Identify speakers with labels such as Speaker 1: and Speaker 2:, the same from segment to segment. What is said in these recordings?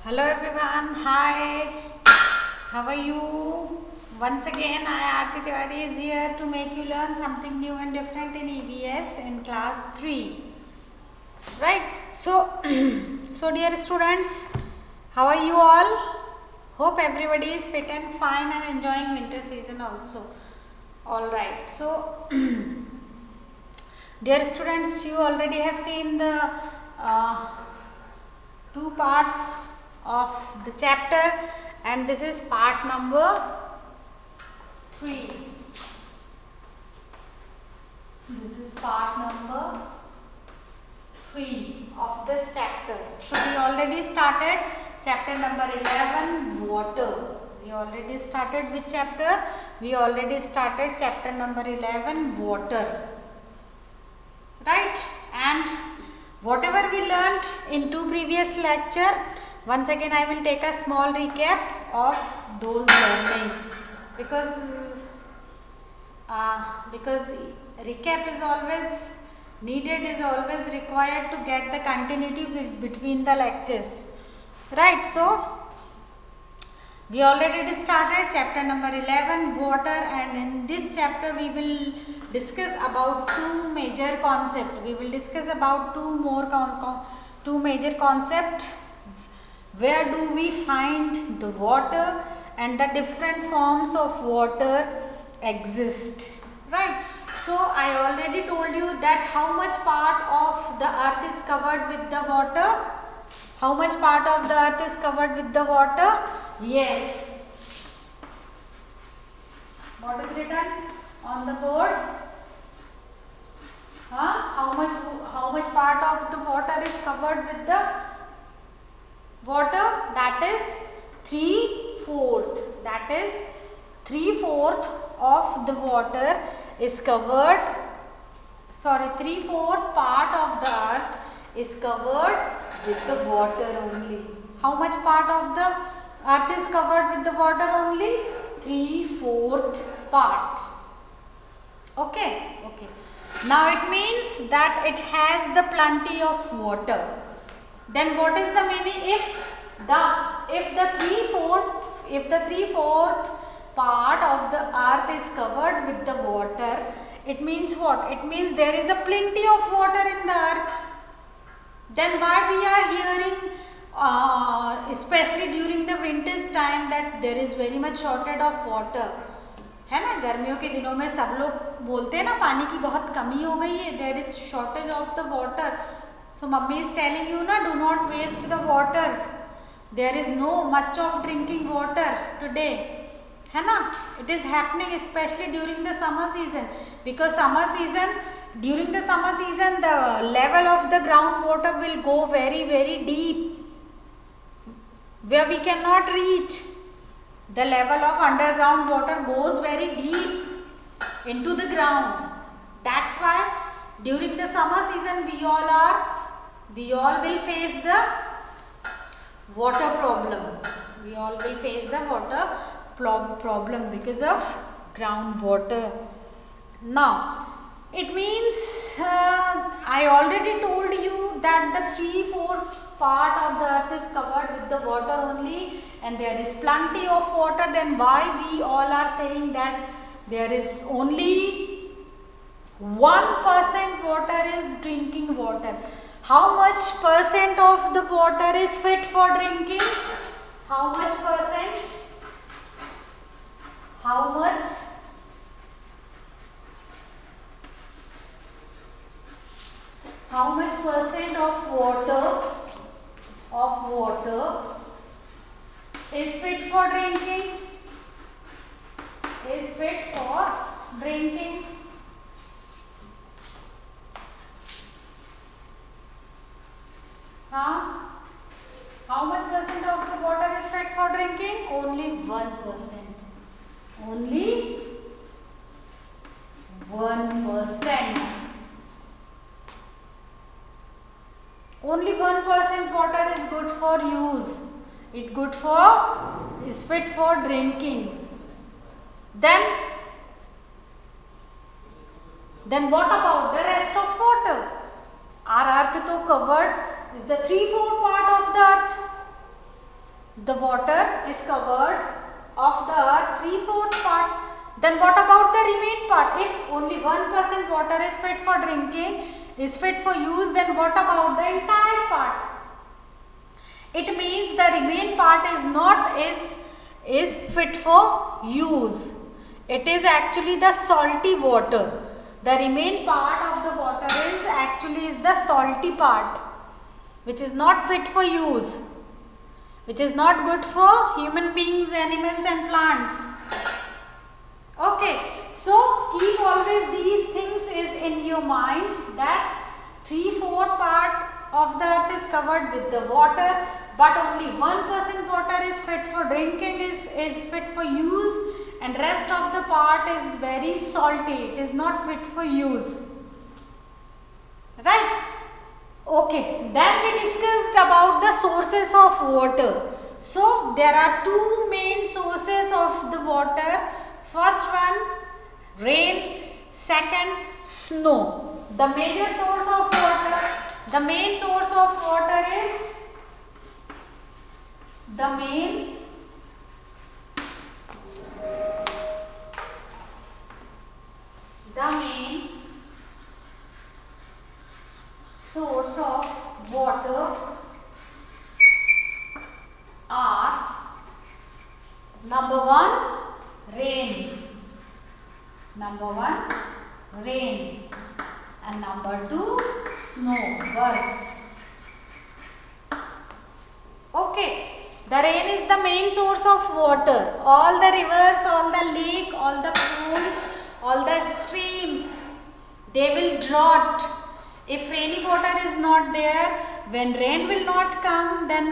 Speaker 1: Hello everyone, hi, how are you? Once again, I Aarti Tiwari is here to make you learn something new and different in EVS in class 3. Right, so dear students, how are you all? Hope everybody is fit and fine and enjoying winter season also. Alright, so dear students, you already have seen the two parts of the chapter, and this is part number 3. This is part number 3 of the chapter. So we already started chapter number 11, water. We already started which chapter? We already started chapter number 11, water. Right? And whatever we learnt in two previous lecture, once again I will take a small recap of those learning, because recap is always needed, is always required to get the continuity between the lectures. Right? So we already started chapter number 11, water, and in this chapter we will discuss about two major concepts. We will discuss about two major concepts. Where do we find the water and the different forms of water exist? Right? So I already told you that how much part of the earth is covered with the water? How much part of the earth is covered with the water? Yes. What is written on the board? How much part of the water is covered with the water? That is 3/4. That is 3/4 of the water is covered. Sorry, 3/4 part of the earth is covered with the water only. How much part of the earth is covered with the water only? 3/4 part. Okay. Now it means that it has the plenty of water. Then what is the meaning? If the 3/4 part of the earth is covered with the water, it means what? It means there is a plenty of water in the earth. Then why we are hearing especially during the winters time that there is very much shortage of water, है ना? गर्मियों के दिनों में सब लोग बोलते हैं ना पानी की बहुत कमी हो गई है, there is shortage of the water. So mummy is telling you na, do not waste the water. There is no much of drinking water today, है ना? It is happening especially during the summer season, because during the summer season the level of the groundwater will go very deep, where we cannot reach. The level of underground water goes very deep into the ground. That's why during the summer season we all will face the water problem. We all will face the water problem because of groundwater. Now it means I already told you that the 3/4 part of the earth is covered with the water only, and there is plenty of water. Then why we all are saying that there is only 1% water is drinking water? How much percent of the water is fit for drinking? How much percent? How much? How much percent of water is fit for drinking? Is fit for drinking? How much percent of the water is fit for drinking? Only 1%. Only 1%. Only 1% water is good for use. Is fit for drinking. Then what about the rest of water? Our earth to covered is the 3/4 part of the earth. the water is covered of the earth 3/4 part, then what about the remaining part? If only 1% water is fit for drinking, is fit for use, then what about the entire part? It means the remaining part is fit for use. It is actually the salty water. The remaining part of the water is the salty part, which is not fit for use, which is not good for human beings, animals and plants. Okay, so keep always these things is in your mind, that 3/4 part of the earth is covered with the water, but only 1% water is fit for drinking, is fit for use, and rest of the part is very salty. It is not fit for use. Right? Okay, then we discussed about the sources of water. So there are two main sources of the water. First one, rain. Second, snow. The major source of water, the main source of water is the main source of water are number one, rain. Number one, rain. And number two, snow, barf. Okay, the rain is the main source of water. All the rivers, all the lake, all the ponds, all the streams, they will drought. If rainy water is not there, when rain will not come, then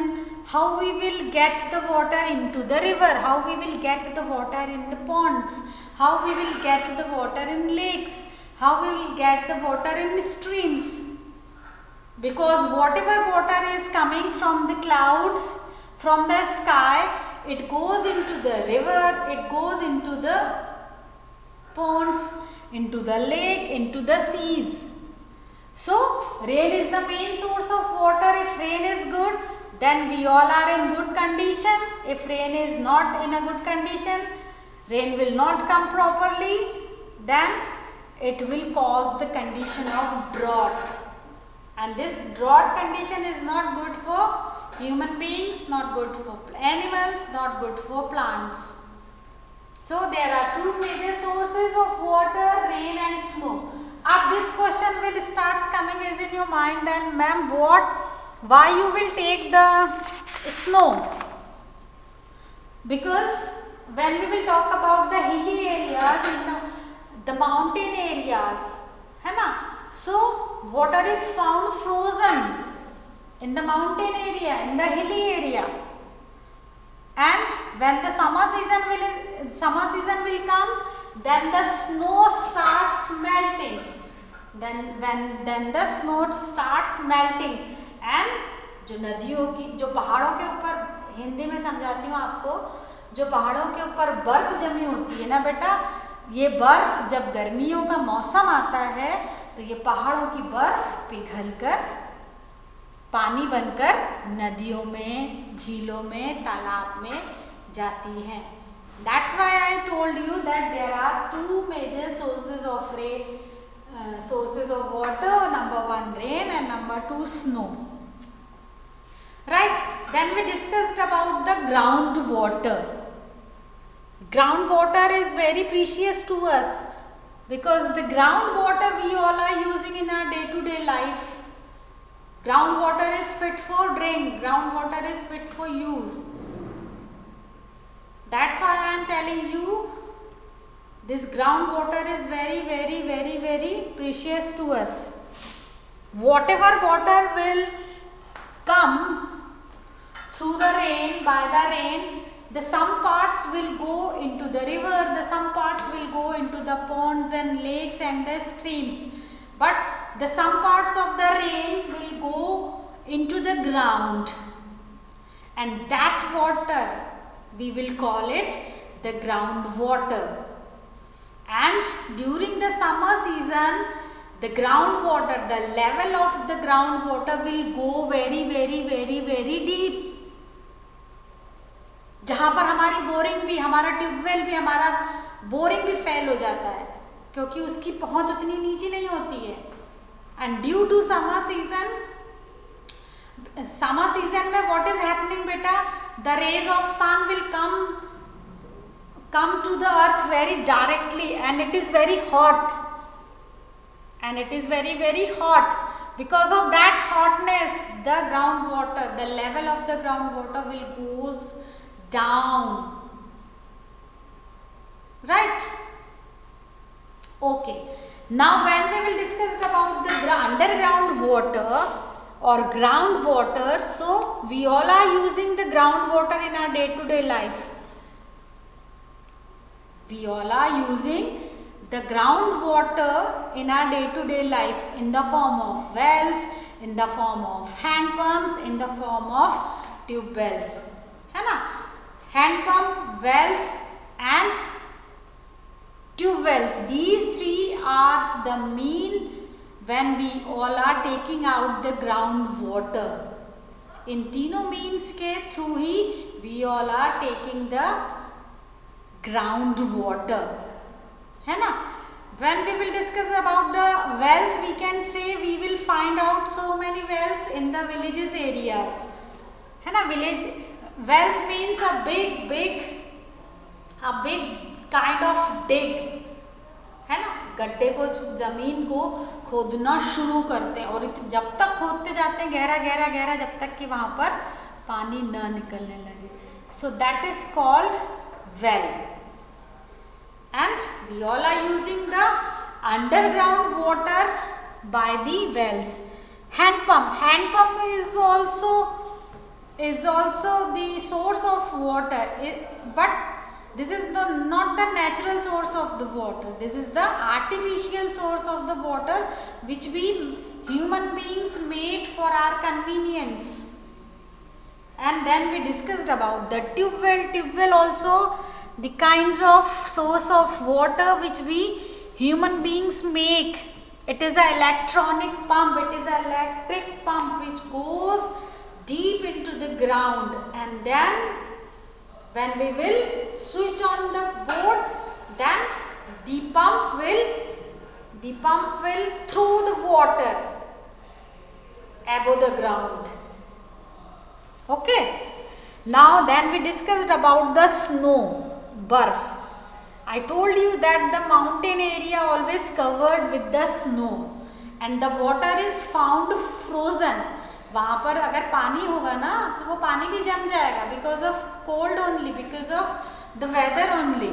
Speaker 1: how we will get the water into the river? How we will get the water in the ponds? How we will get the water in lakes? How we will get the water in streams? Because whatever water is coming from the clouds, from the sky, it goes into the river, it goes into the ponds, into the lake, into the seas. So rain is the main source of water. If rain is good, then we all are in good condition. If rain is not in a good condition, rain will not come properly, then it will cause the condition of drought. And this drought condition is not good for human beings, not good for animals, not good for plants. So there are two major sources of water, rain and snow. Now this question will start coming is in your mind, then ma'am, why you will take the snow? Because when we will talk about the hilly areas, in the mountain areas, है ना? So water is found frozen in the mountain area, in the hilly area. And when the summer season will come, then the snow starts melting. Then the snow starts melting, and जो नदियों की, जो पहाड़ों के ऊपर, हिंदी में समझाती हूँ आपको, जो पहाड़ों के ऊपर बर्फ जमी होती है ना बेटा, ये बर्फ जब गर्मियों का मौसम आता है तो ये पहाड़ों की बर्फ पिघलकर पानी बनकर नदियों में, झीलों में, तालाब में जाती है. That's why I told you that there are two major sources of water. Number one, rain, and number two, snow. Right? Then we discussed about the groundwater. Groundwater is very precious to us because the groundwater we all are using in our day-to-day life. Groundwater is fit for drink. Groundwater is fit for use. That's why I am telling you this groundwater is very, very, very, very precious to us. Whatever water will come through the rain, by the rain, the some parts will go into the river, the some parts will go into the ponds and lakes and the streams. But the some parts of the rain will go into the ground, and that water we will call it the groundwater. And during the summer season, the groundwater, the level of the groundwater will go very, very, very, very deep. जहाँ पर हमारी boring भी, हमारा tubewell भी, हमारा boring भी fail हो जाता है क्योंकि उसकी पहुँच उतनी नीचे नहीं होती है। And due to summer season में व्हाट इज हैपनिंग बेटा, the rays of sun will come to the earth very directly and it is very hot, and it is very very hot. Because of that hotness, the groundwater, the level of the groundwater will goes down, right? Okay, now when we will discuss about the underground water or groundwater, so we all are using the groundwater in our day to day life. We all are using the groundwater in our day-to-day life in the form of wells, in the form of hand pumps, in the form of tube wells, है ना? Hand pump, wells and tube wells. These three are the mean when we all are taking out the groundwater. इन तीनों means के through he we all are taking the ground water, है ना? When we will discuss about the wells, we can say we will find out so many wells in the villages areas, है ना? Village wells means a big kind of dig, है ना? गड्ढे को, जमीन को खोदना शुरू करते हैं और जब तक खोदते जाते हैं गहरा गहरा गहरा, जब तक कि वहाँ पर पानी न निकलने लगे. So that is called well. And we all are using the underground water by the wells. Hand pump is also the source of water, but this is not the natural source of the water. This is the artificial source of the water which we human beings made for our convenience. And then we discussed about the tube well also the kinds of source of water which we human beings make. It is an electronic pump, it is an electric pump which goes deep into the ground, and then when we will switch on the board, then the pump will throw the water above the ground. Okay, now then we discussed about the snow, barf. I told you that the mountain area always covered with the snow and the water is found frozen. वहाँ पर अगर पानी होगा ना तो वो पानी भी जम जाएगा because of cold only, because of the weather only,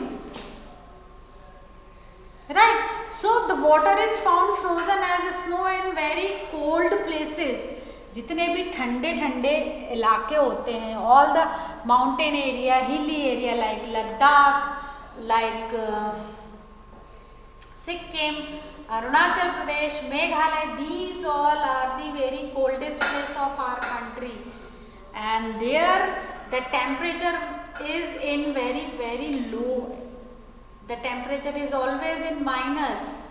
Speaker 1: right? So the water is found frozen as snow in very cold places. जितने भी ठंडे ठंडे इलाके होते हैं, all the mountain area, hilly area like Ladakh, like Sikkim, Arunachal Pradesh, Meghalaya, these all are the very coldest place of our country, and there the temperature is in very very low. The temperature is always in minus,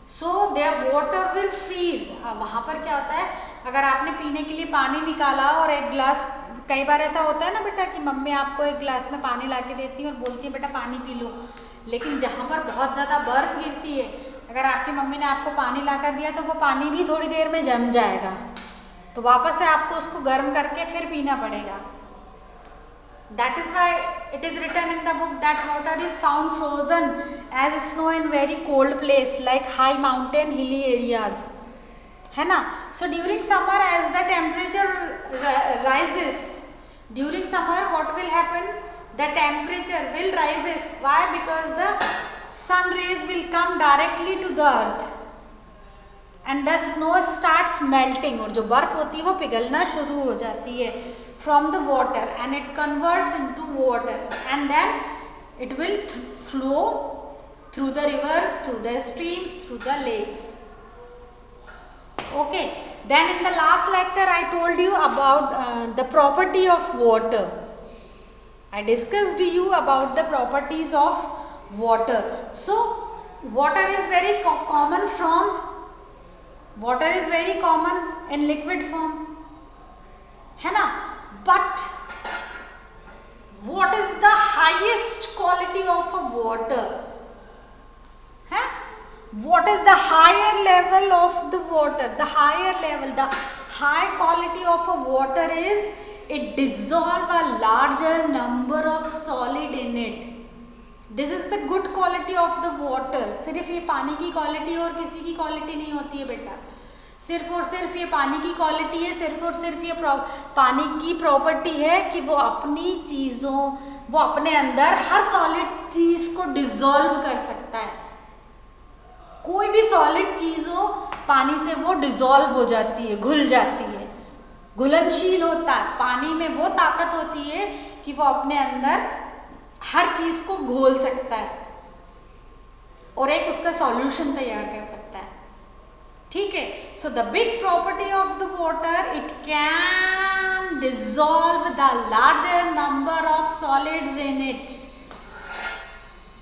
Speaker 1: so their water will freeze. वहाँ पर क्या होता है, अगर आपने पीने के लिए पानी निकाला और एक गिलास, कई बार ऐसा होता है ना बेटा कि मम्मी आपको एक गिलास में पानी ला के देती है और बोलती है बेटा पानी पी लो, लेकिन जहाँ पर बहुत ज़्यादा बर्फ़ गिरती है, अगर आपकी मम्मी ने आपको पानी ला कर दिया तो वो पानी भी थोड़ी देर में जम जाएगा, तो वापस से आपको उसको गर्म करके फिर पीना पड़ेगा. That is why it is written in the book that water is found frozen as snow in very cold place like high mountain hilly areas, है ना? So during summer as the temperature rises, during summer what will happen? The temperature will rises. Why? Because the sun rays will come directly to the earth and the snow starts melting, और जो बर्फ होती है वो पिघलना शुरू हो जाती है from the water and it converts into water, and then it will flow through the rivers, through the streams, through the lakes. Okay, then in the last lecture I told you about the property of water. I discussed to you about the properties of water. So water is very common in liquid form, है ना? But what is the highest quality of a water? Huh? What is the higher level of the water? The higher level, the high quality of a water is it dissolve a larger number of solid in it. This is the good quality of the water. सिर्फ ये पानी की quality और किसी की quality नहीं होती है बेटा. सिर्फ और सिर्फ ये पानी की क्वालिटी है, सिर्फ और सिर्फ ये पानी की प्रॉपर्टी है कि वो अपनी चीज़ों, वो अपने अंदर हर सॉलिड चीज़ को डिसॉल्व कर सकता है. कोई भी सॉलिड चीज़ हो, पानी से वो डिसॉल्व हो जाती है, घुल जाती है, घुलनशील होता है. पानी में वो ताकत होती है कि वो अपने अंदर हर चीज़ को घोल सकता है और एक उसका सॉल्यूशन तैयार कर सकता है. ठीक है. So the big property of the water, it can dissolve the larger number of solids in it.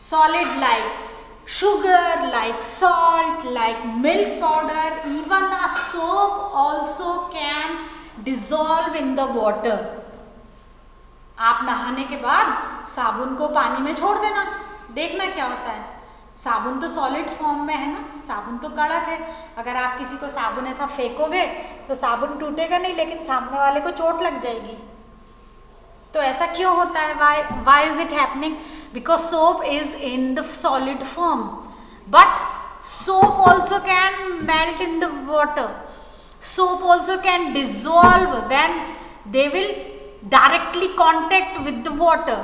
Speaker 1: Solid like sugar, like salt, like milk powder, even a soap also can dissolve in the water. आप नहाने के बाद साबुन को पानी में छोड़ देना, देखना क्या होता है. साबुन तो सॉलिड फॉर्म में है ना, साबुन तो कड़क है. अगर आप किसी को साबुन ऐसा फेंकोगे तो साबुन टूटेगा नहीं, लेकिन सामने वाले को चोट लग जाएगी. तो ऐसा क्यों होता है? why is it happening? Because soap is in the solid form, but soap also can melt in the water. Soap also can dissolve when they will directly contact with the water.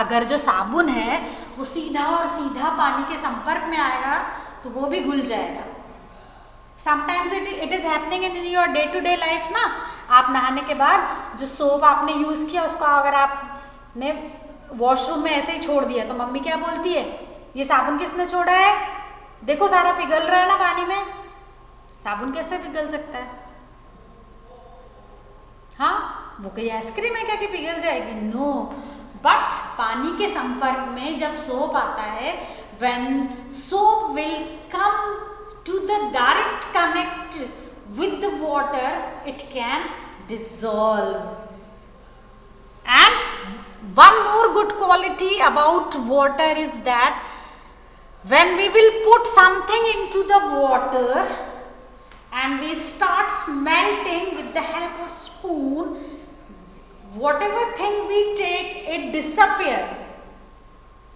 Speaker 1: अगर जो साबुन है वो सीधा और सीधा पानी के संपर्क में आएगा तो वो भी घुल जाएगा. Sometimes it is happening in your day to day life ना. आप नहाने के बाद जो सोप आपने यूज़ किया उसको अगर आपने वॉशरूम में ऐसे ही छोड़ दिया तो मम्मी क्या बोलती है, ये साबुन किसने छोड़ा है, देखो सारा पिघल रहा है ना पानी में. साबुन कैसे पिघल सकता है? हाँ, वो कोई आइसक्रीम है क्या कि पिघल जाएगी? नो. बट पानी के संपर्क में जब सोप आता है, when soap will come to the direct connect with the water, it can dissolve. And one more good quality about water is that when we will put something into the water and we start melting with the help of spoon, whatever thing we take, it disappear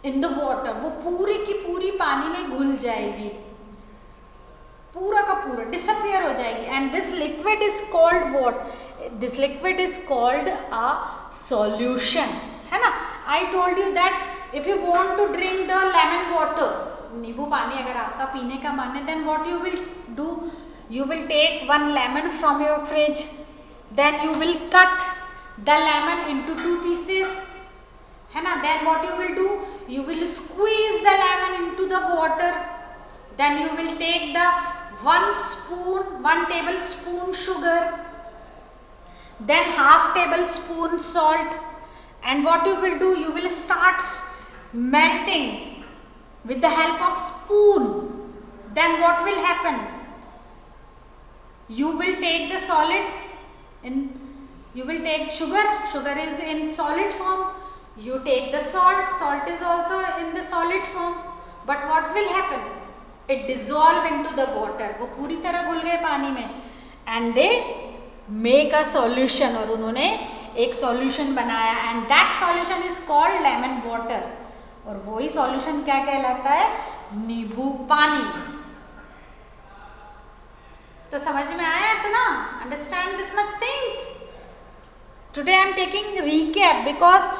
Speaker 1: in the water. वो पूरी की पूरी पानी में घुल जाएगी, पूरा का पूरा डिसअपियर हो जाएगी. And this liquid is called what? This liquid is called a solution, है ना. I told you that if you want to drink the lemon water, नींबू पानी अगर आपका पीने का मन है, then what you will do, you will take one lemon from your fridge, then you will cut the lemon into 2 pieces, है ना. Then what you will do, you will squeeze the lemon into the water, then you will take the 1 tablespoon sugar, then half tablespoon salt, and what you will do, you will start melting with the help of spoon. Then what will happen, you will take the solid in, you will take sugar is in solid form, you take the salt is also in the solid form, but what will happen, it dissolve into the water. वो पूरी तरह घुल गए पानी में. and they make a solution, और उन्होंने एक सॉल्यूशन बनाया, and that solution is called lemon water. और वही सॉल्यूशन क्या कहलाता है? नींबू पानी. तो समझ में आया इतना? understand this much things. Today I am taking recap because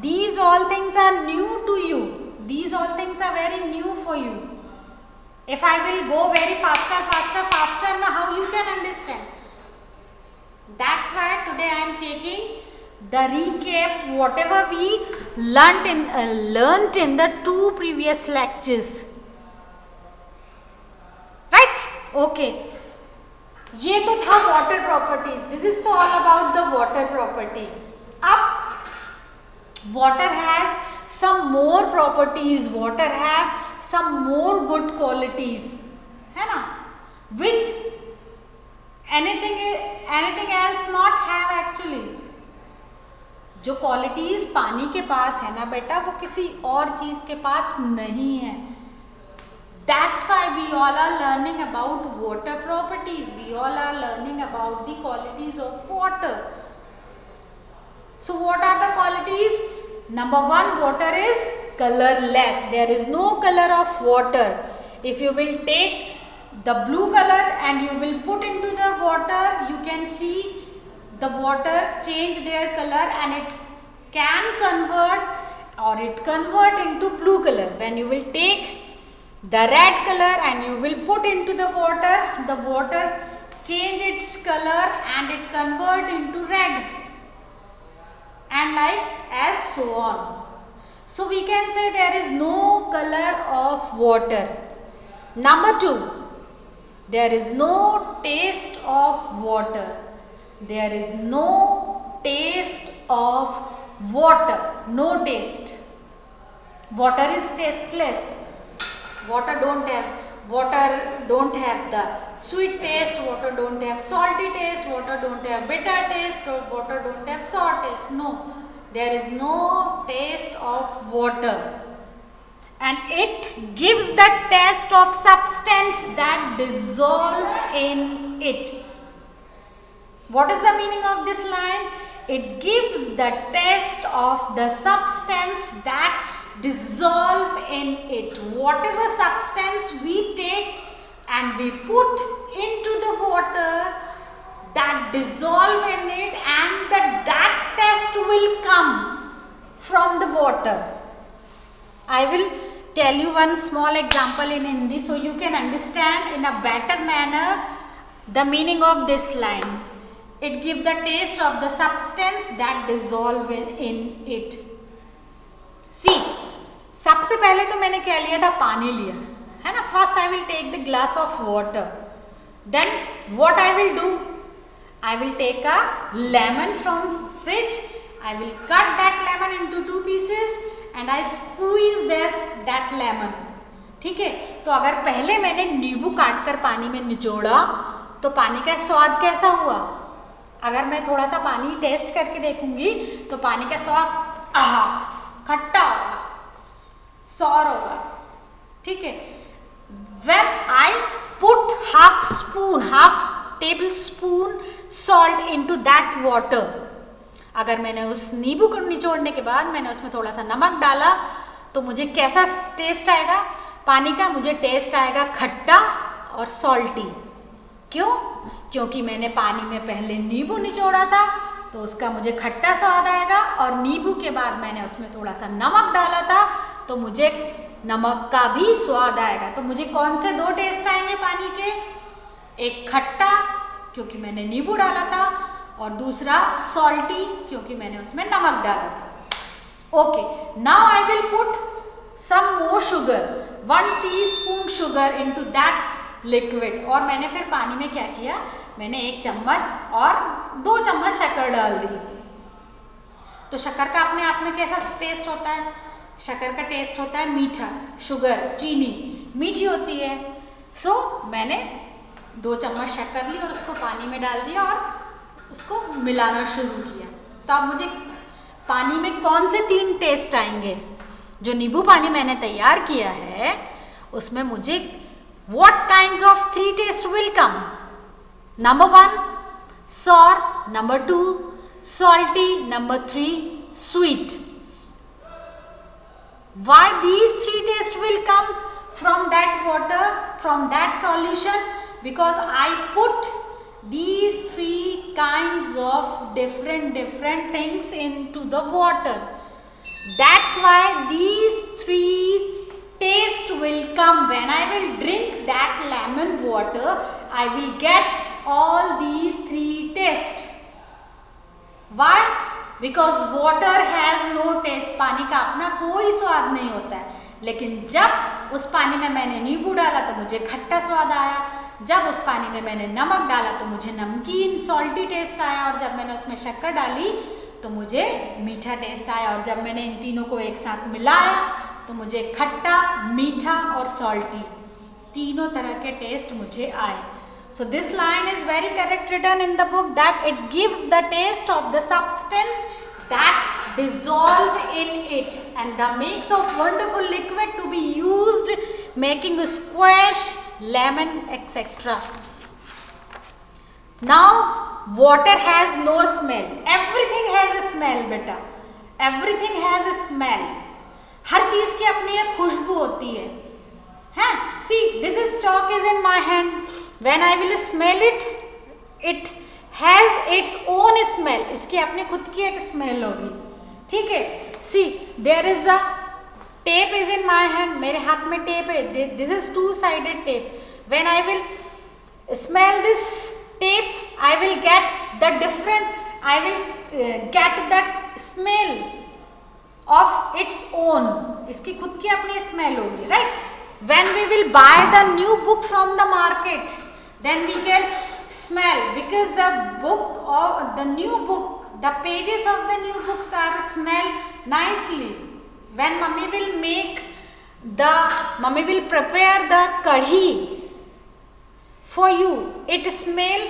Speaker 1: these all things are new to you. These all things are very new for you. If I will go very faster, now how you can understand? That's why today I am taking the recap whatever we learnt in the 2 previous lectures. Right? Okay. ये तो था water properties. This is तो all about the water property. अब water has some more properties, water have some more good qualities, है ना, which anything else not have actually. जो qualities पानी के पास है ना बेटा, वो किसी और चीज के पास नहीं है. That's why we all are learning about water properties. We all are learning about the qualities of water. So what are the qualities? Number one, water is colorless. There is no color of water. If you will take the blue color and you will put into the water, you can see the water change their color and it can convert into blue color. When you will take the red color and you will put into the water change its color and it convert into red, and like as so on. So we can say there is no color of water. Number two, there is no taste of water. There is no taste of water. No taste. Water is tasteless. Water don't have the sweet taste. Water don't have salty taste. Water don't have bitter taste, or water don't have sour taste. No, there is no taste of water, and it gives the taste of substance that dissolve in it. What is the meaning of this line? It gives the taste of the substance that dissolve in it. Whatever substance we take and we put into the water, that dissolve in it, and that taste will come from the water. I will tell you one small example in Hindi so you can understand in a better manner the meaning of this line. It gives the taste of the substance that dissolve in it. See, सबसे पहले तो मैंने क्या लिया था, पानी लिया है ना. First I will take the glass of water. Then what I will do, I will take a lemon from fridge. I will cut that lemon into 2 pieces and I squeeze that lemon. ठीक है. तो अगर पहले मैंने नींबू काट कर पानी में निचोड़ा तो पानी का स्वाद कैसा हुआ? अगर मैं थोड़ा सा पानी टेस्ट करके देखूंगी तो पानी का स्वाद खट्टा होगा, सॉर होगा. ठीक है. When I put half tablespoon salt into that water, अगर मैंने उस नींबू को निचोड़ने के बाद मैंने उसमें थोड़ा सा नमक डाला तो मुझे कैसा टेस्ट आएगा पानी का? मुझे टेस्ट आएगा खट्टा और सॉल्टी. क्यों? क्योंकि मैंने पानी में पहले नींबू निचोड़ा था तो उसका मुझे खट्टा स्वाद आएगा, और नींबू के बाद मैंने उसमें थोड़ा सा नमक डाला था तो मुझे नमक का भी स्वाद आएगा. तो मुझे कौन से 2 टेस्ट आएंगे पानी के? एक खट्टा क्योंकि मैंने नींबू डाला था, और दूसरा सॉल्टी क्योंकि मैंने उसमें नमक डाला था. Okay, now I will put some more sugar, 1 teaspoon sugar into that liquid. और मैंने फिर पानी में क्या किया, मैंने 1 चम्मच और 2 चम्मच शक्कर डाल दी. तो शक्कर का अपने आप में कैसा टेस्ट होता है? शक्कर का टेस्ट होता है मीठा. शुगर, चीनी मीठी होती है. सो मैंने 2 चम्मच शक्कर ली और उसको पानी में डाल दिया और उसको मिलाना शुरू किया. तो अब मुझे पानी में कौन से 3 टेस्ट आएंगे? जो नींबू पानी मैंने तैयार किया है उसमें मुझे what kinds of 3 taste will come? Number 1 sour, number 2 salty, number 3 sweet. Why these 3 tastes will come from that water, from that solution? Because I put these 3 kinds of different things into the water. That's why these 3 taste will come. When I will drink that lemon water, I will get all these 3 taste. Why? Because water has no taste. पानी का अपना कोई स्वाद नहीं होता है. लेकिन जब उस पानी में मैंने नींबू डाला तो मुझे खट्टा स्वाद आया. जब उस पानी में मैंने नमक डाला तो मुझे नमकीन सॉल्टी टेस्ट आया, और जब मैंने उसमें शक्कर डाली तो मुझे मीठा टेस्ट आया, और जब मैंने इन तीनों को एक साथ मिलाया तो मुझे खट्टा, मीठा और सॉल्टी तीनों तरह के टेस्ट मुझे आए. So this line is very correct written in the book that it gives the taste of the substance that dissolve in it and that makes of wonderful liquid to be used making squash, lemon, etc. Now water has no smell. Everything has a smell beta. Everything has a smell. हर चीज की अपनी एक खुशबू होती है see this is chalk is in my hand. When I will smell it, it has its own smell. इसकी अपनी खुद की एक स्मेल होगी, ठीक है. see there is a tape is in my hand. मेरे हाथ में टेप है. this is two sided tape. when I will smell this tape, I will get the different, I will get that smell of its own. इसकी खुद की अपनी smell होगी, right? when we will buy the new book from the market, then we can smell because the book or the new book, the pages of the new books are smell nicely. when mummy will prepare the kadhi for you, it smell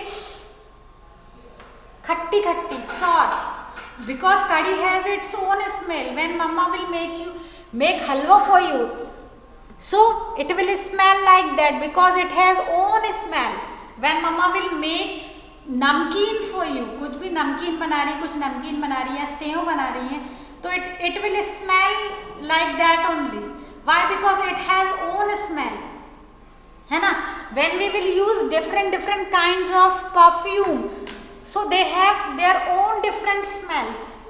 Speaker 1: khatti khatti sour because kadhi has its own smell. when mama will make halwa for you, so it will smell like that because it has own smell. when mama will make नमकीन for you, कुछ भी नमकीन बना रही है, कुछ नमकीन बना रही है, सेव बना रही है, तो it will smell like that only. why? because it has own smell, है ना. when we will use different kinds of perfume, so they have their own different smells.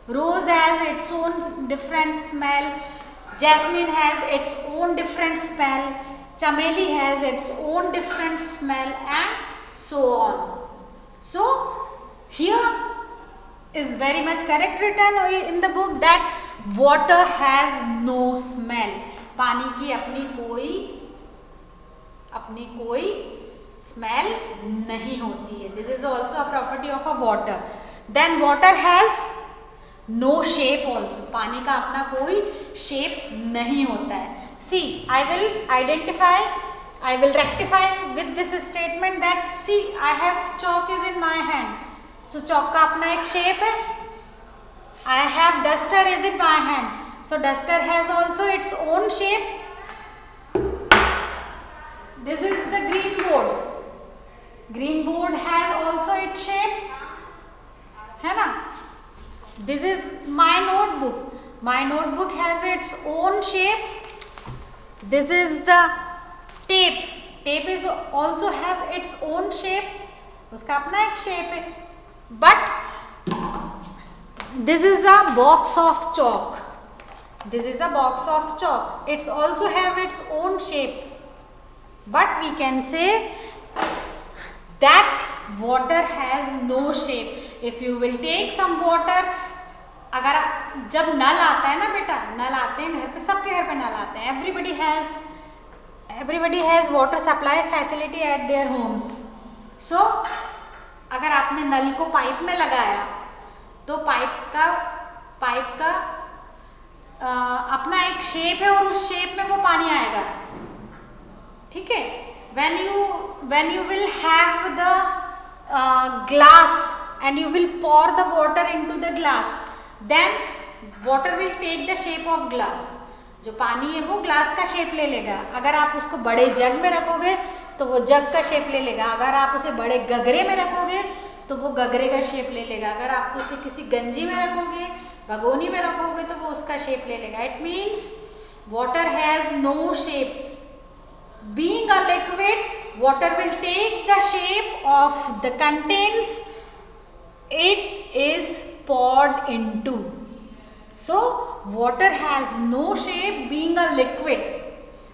Speaker 1: rose has its own different smell, jasmine has its own different smell, chameli has its own different smell, and so on. so here is very much correct written in the book that water has no smell. पानी की अपनी कोई smell नहीं होती है. This is also a property of a water. Then water has no shape also. पानी का अपना कोई शेप नहीं होता है. See I will rectify with this statement that see I have chalk is in my hand. So chalk का अपना एक शेप है. I have duster is in my hand. So duster has also its own shape. This is the green board. Green board has also its shape, है ना. This is my notebook. My notebook has its own shape. This is the tape. Tape is also have its own shape. उसका अपना एक shape है. But this is a box of chalk. This is a box of chalk. It's also have its own shape. But we can say that water has no shape. If you will take some water, अगर जब नल आता है ना बेटा, नल आते हैं घर पे, सबके घर पे नल आते हैं. everybody has water supply facility at their homes. so अगर आपने नल को पाइप में लगाया तो पाइप का अपना एक शेप है और उस शेप में वो पानी आएगा, ठीक है. when you will have the glass and you will pour the water into the glass, then water will take the shape of glass. जो पानी है वो ग्लास का शेप ले लेगा. अगर आप उसको बड़े जग में रखोगे तो वो जग का शेप ले लेगा. अगर आप उसे बड़े गगरे में रखोगे तो वो गगरे का शेप ले लेगा. अगर आप उसे किसी गंजी में रखोगे, भगोनी में रखोगे तो वो उसका शेप ले लेगा. It means water has no shape. Being a liquid, water will take the shape of the contents it is poured into. So water has no shape being a liquid.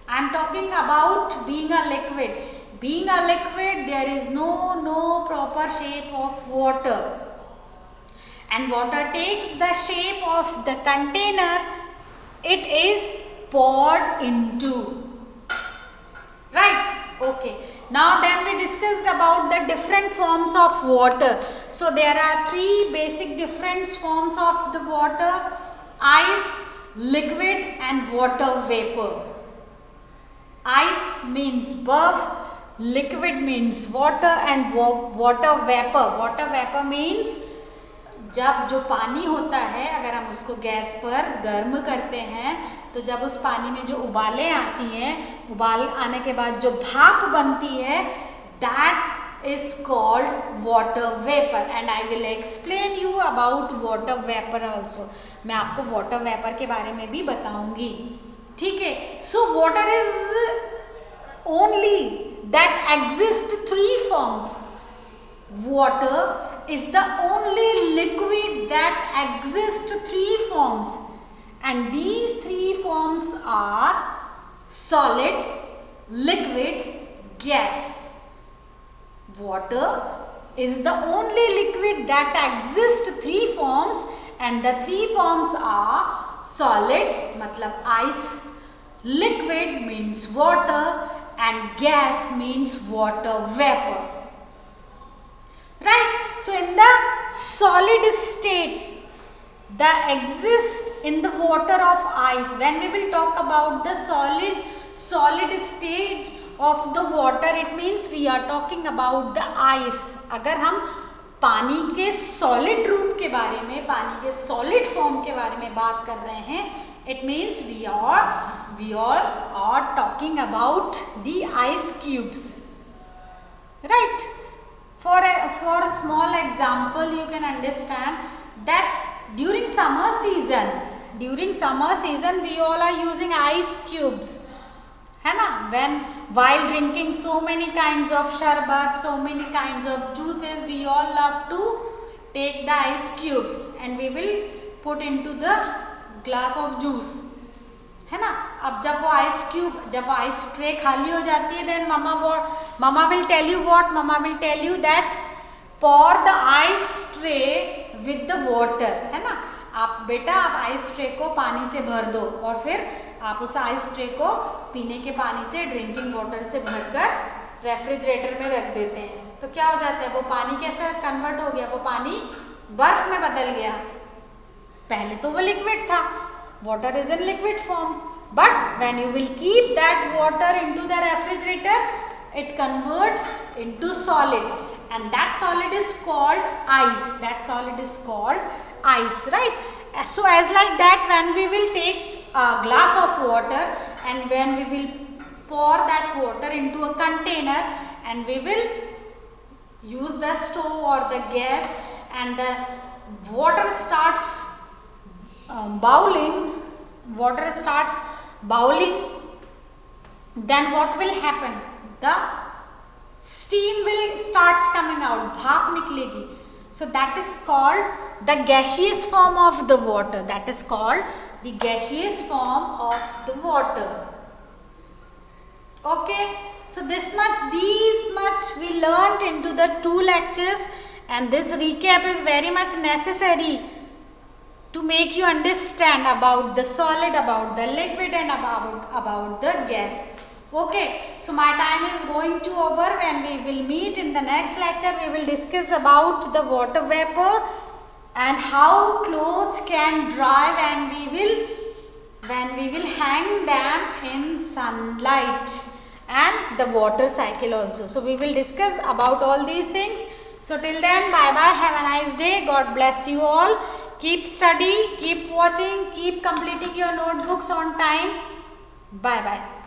Speaker 1: I am talking about being a liquid. Being a liquid, there is no proper shape of water. And water takes the shape of the container it is poured into. Right? Okay. Now then we discussed about the different forms of water. So there are three basic different forms of the water: ice, liquid and water vapor. Ice means buff, liquid means water and water vapor. Water vapor means जब जो पानी होता है अगर हम उसको gas पर गर्म करते हैं तो जब उस पानी में जो उबालें आती हैं, उबाल आने के बाद जो भाप बनती है, that is called water vapour and I will explain you about water vapour also. मैं आपको वाटर वेपर के बारे में भी बताऊंगी, ठीक है। So water is only that exist three forms. Water is the only liquid that exists three forms, and these three forms are solid, liquid, gas. Water is the only liquid that exists three forms, and the three forms are solid मतलब ice, liquid means water, and gas means water vapor. Right, so in the solid state that exists in the water of ice, when we will talk about the solid state of the water, it means we are talking about the ice. अगर हम पानी के solid रूप के बारे में, पानी के solid form के बारे में बात कर रहे हैं, it means we are talking about the ice cubes, right? For a small example, you can understand that during summer season we all are using ice cubes, है ना? While drinking so many kinds of sharbat, so many kinds of juices, we all love to take the ice cubes and we will put into the glass of juice, है ना? अब जब वो ice tray खाली हो जाती है, then mama will tell you that pour the ice tray with the water, है ना? आप आइस ट्रे को पानी से भर दो और फिर आप उस आइस ट्रे को पीने के पानी से, ड्रिंकिंग वाटर से भरकर रेफ्रिजरेटर में रख देते हैं, तो क्या हो जाता है? वो पानी कैसा कन्वर्ट हो गया? वो पानी बर्फ में बदल गया। पहले तो वो लिक्विड था, water is in liquid form, but when you will keep that water into the refrigerator, it converts into solid, and that solid is called ice. Right? So as like that, when we will take a glass of water and when we will pour that water into a container and we will use the stove or the gas and the water starts bowling, then what will happen? The steam will starts coming out, भाप निकलेगी. So that is called the gaseous form of the water. Okay, so these much we learnt into the 2 lectures, and this recap is very much necessary to make you understand about the solid, about the liquid, and about the gas. Okay, so my time is going to over. When we will meet in the next lecture, we will discuss about the water vapor and how clothes can dry when we will hang them in sunlight, and the water cycle also. So we will discuss about all these things. So till then, bye bye, have a nice day, God bless you all. Keep study, keep watching, keep completing your notebooks on time. Bye bye.